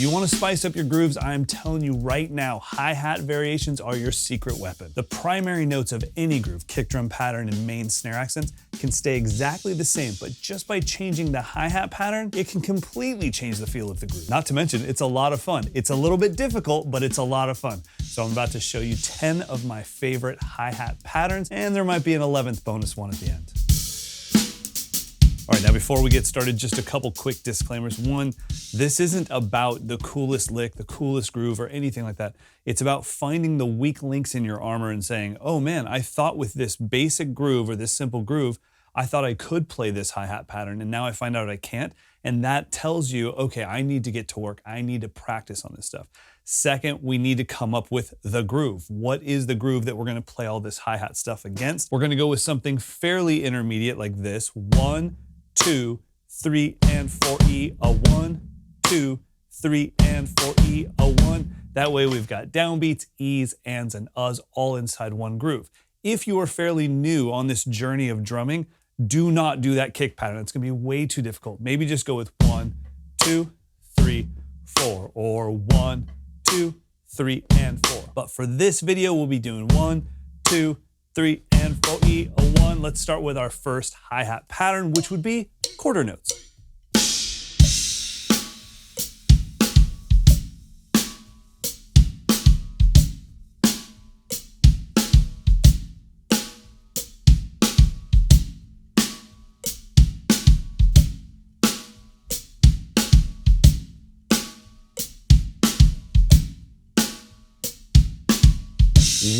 you want to spice up your grooves, I'm telling you right now, hi-hat variations are your secret weapon. The primary notes of any groove, kick drum pattern and main snare accents, can stay exactly the same, but just by changing the hi-hat pattern, it can completely change the feel of the groove. Not to mention, it's a lot of fun. It's a little bit difficult, but it's a lot of fun. So I'm about to show you 10 of my favorite hi-hat patterns, and there might be an 11th bonus one at the end. All right, now before we get started, just a couple quick disclaimers. One, this isn't about the coolest lick, the coolest groove, or anything like that. It's about finding the weak links in your armor and saying, oh man, I thought with this basic groove or this simple groove, I thought I could play this hi-hat pattern, and now I find out I can't. And that tells you, okay, I need to get to work. I need to practice on this stuff. Second, we need to come up with the groove. What is the groove that we're gonna play all this hi-hat stuff against? We're gonna go with something fairly intermediate like this. 1, 2, 3, and 4E, a 1, 2, 3, and 4E, a 1. That way we've got downbeats, E's, ands, and uhs all inside one groove. If you are fairly new on this journey of drumming, do not do that kick pattern. It's gonna be way too difficult. Maybe just go with 1, 2, 3, 4, or 1, 2, 3, and 4. But for this video, we'll be doing 1, 2, 3, and 4E, a 1. Let's start with our first hi-hat pattern, which would be quarter notes.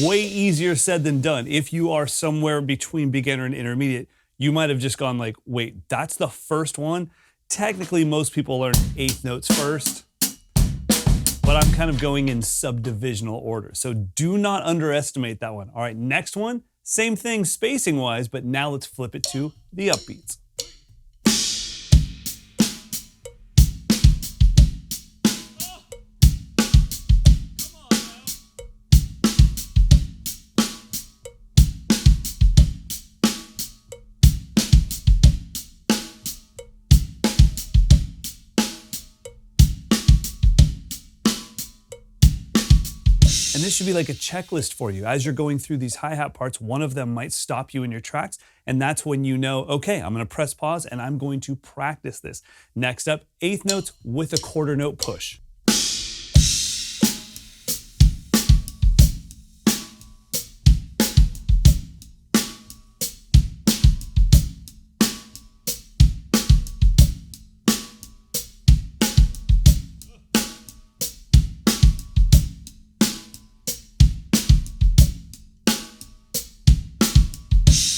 Way easier said than done. If you are somewhere between beginner and intermediate, you might have just gone like, wait, that's the first one? Technically, most people learn 8th notes first, but I'm kind of going in subdivisional order. So do not underestimate that one. All right, next one, same thing spacing wise, but now let's flip it to the upbeats. And this should be like a checklist for you. As you're going through these hi-hat parts, one of them might stop you in your tracks, and that's when you know, okay, I'm gonna press pause and I'm going to practice this. Next up, 8th notes with a quarter note push.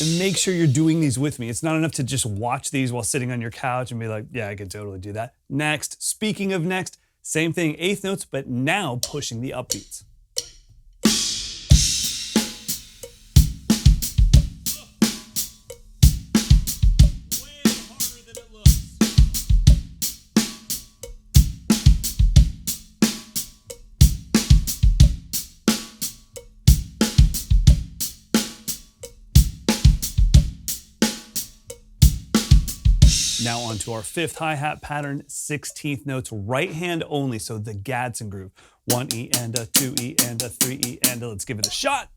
And make sure you're doing these with me. It's not enough to just watch these while sitting on your couch and be like, yeah, I could totally do that. Next, speaking of next, same thing, 8th notes, but now pushing the upbeats. Now onto our 5th hi-hat pattern, 16th notes, right hand only, so the Gadson groove. 1E and a 2E and a 3E and a, let's give it a shot.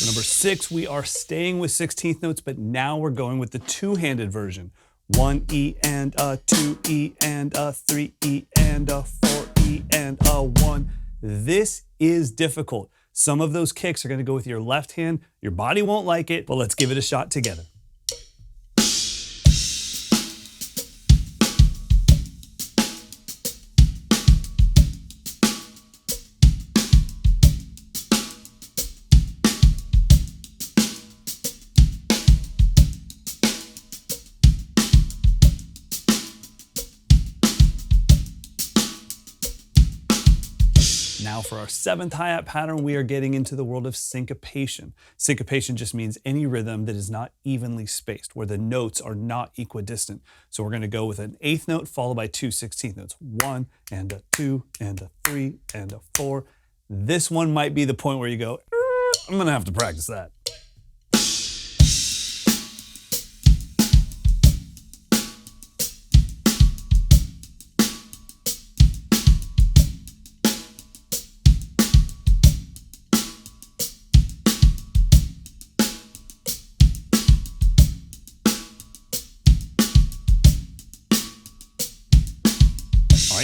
Number 6, we are staying with 16th notes, but now we're going with the two-handed version. 1E and a 2E and a 3E and a 4E and a 1. This is difficult. Some of those kicks are going to go with your left hand. Your body won't like it, but let's give it a shot together. Now for our 7th hi-hat pattern, we are getting into the world of syncopation. Syncopation just means any rhythm that is not evenly spaced, where the notes are not equidistant. So we're gonna go with an 8th note followed by 2 16th notes. 1 and a 2 and a 3 and a 4. This one might be the point where you go, I'm gonna have to practice that.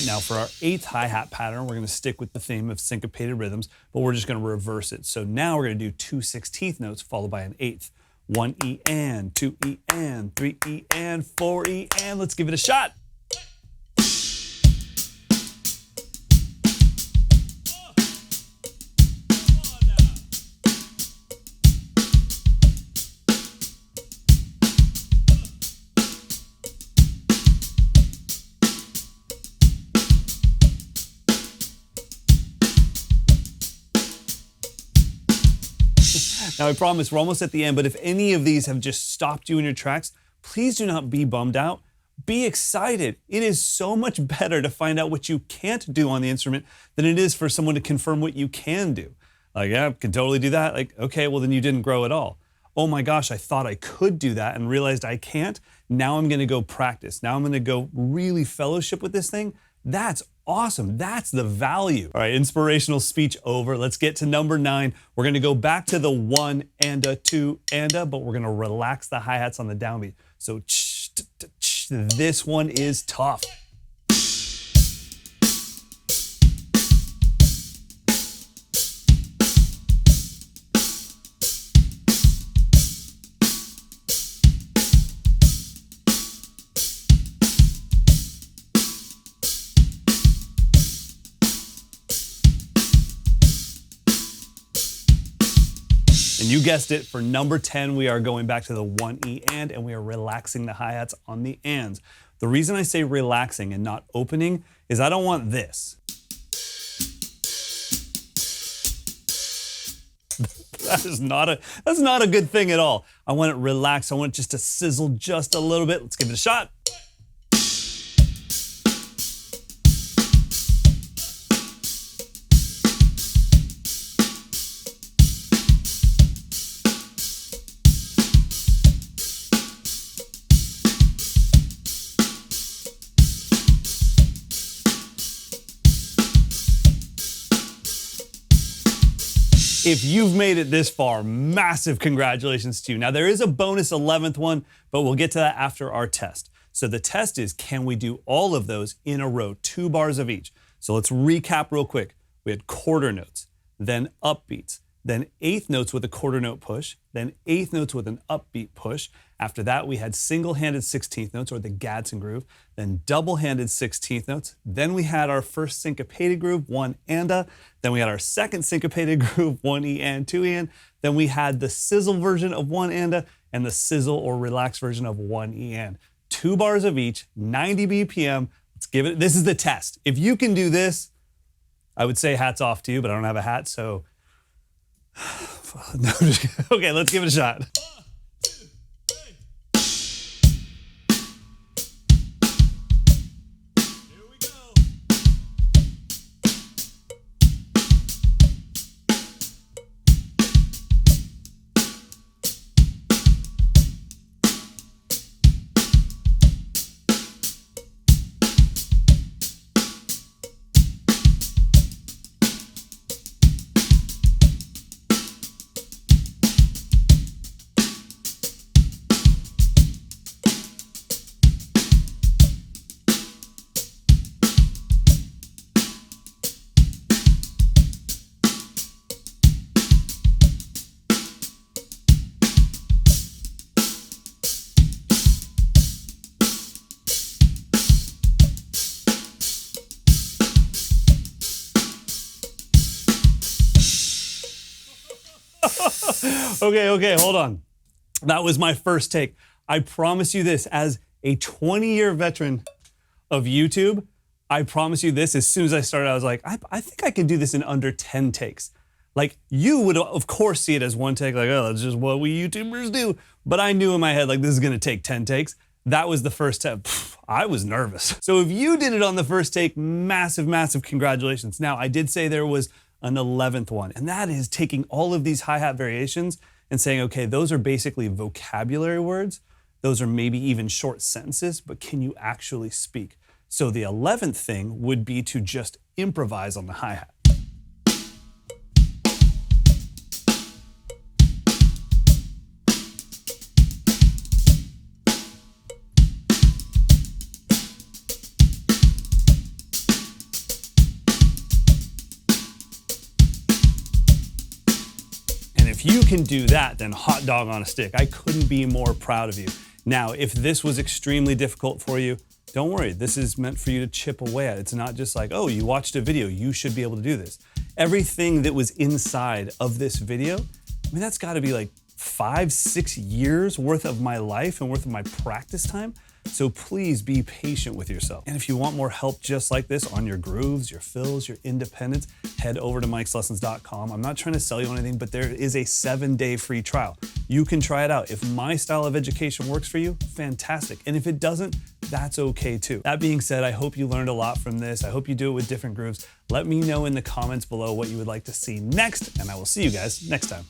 Now for our 8th hi-hat pattern, we're gonna stick with the theme of syncopated rhythms, but we're just gonna reverse it. So now we're gonna do 2 16th notes followed by an 8th. 1 E and, 2 E and, 3 E and, 4 E and. Let's give it a shot. Now I promise we're almost at the end, but if any of these have just stopped you in your tracks, please do not be bummed out. Be excited. It is so much better to find out what you can't do on the instrument than it is for someone to confirm what you can do. Like, yeah, I can totally do that. Like, okay, well then you didn't grow at all. Oh my gosh, I thought I could do that and realized I can't. Now I'm gonna go practice. Now I'm gonna go really fellowship with this thing. That's awesome. That's the value. All right, inspirational speech over. Let's get to number 9. We're gonna go back to the 1 and a 2 and a, but we're gonna relax the hi-hats on the downbeat. So this one is tough. And you guessed it, for number 10, we are going back to the 1 E and we are relaxing the hi-hats on the ands. The reason I say relaxing and not opening is I don't want this. That's not a good thing at all. I want it relaxed. I want it just to sizzle just a little bit. Let's give it a shot. If you've made it this far, massive congratulations to you. Now there is a bonus 11th one, but we'll get to that after our test. So the test is, can we do all of those in a row, 2 bars of each? So let's recap real quick. We had quarter notes, then upbeats, then 8th notes with a quarter note push, then 8th notes with an upbeat push. After that, we had single-handed 16th notes, or the Gadson groove, then double-handed 16th notes. Then we had our first syncopated groove, 1 and a. Then we had our second syncopated groove, 1 E and, 2 E and. Then we had the sizzle version of 1 and a, and the sizzle or relaxed version of 1 E and. 2 bars of each, 90 BPM. Let's give it, this is the test. If you can do this, I would say hats off to you, but I don't have a hat, so. No, okay, let's give it a shot. Okay, hold on. That was my first take. I promise you this, as a 20-year veteran of YouTube, I promise you this, as soon as I started, I was like, I think I can do this in under 10 takes. Like, you would, of course, see it as one take, like, oh, that's just what we YouTubers do. But I knew in my head, like, this is gonna take 10 takes. That was the first step. I was nervous. So if you did it on the first take, massive, massive congratulations. Now, I did say there was an 11th one, and that is taking all of these hi-hat variations and saying, okay, those are basically vocabulary words. Those are maybe even short sentences, but can you actually speak? So the 11th thing would be to just improvise on the hi-hat. If you can do that, then hot dog on a stick. I couldn't be more proud of you. Now, if this was extremely difficult for you, don't worry. This is meant for you to chip away at. It's not just like, oh, you watched a video, you should be able to do this. Everything that was inside of this video, I mean, that's gotta be like 5-6 years worth of my life and worth of my practice time. So please be patient with yourself. And if you want more help just like this on your grooves, your fills, your independence, head over to mikeslessons.com. I'm not trying to sell you anything, but there is a 7-day free trial. You can try it out. If my style of education works for you, fantastic. And if it doesn't, that's okay too. That being said, I hope you learned a lot from this. I hope you do it with different grooves. Let me know in the comments below what you would like to see next, and I will see you guys next time.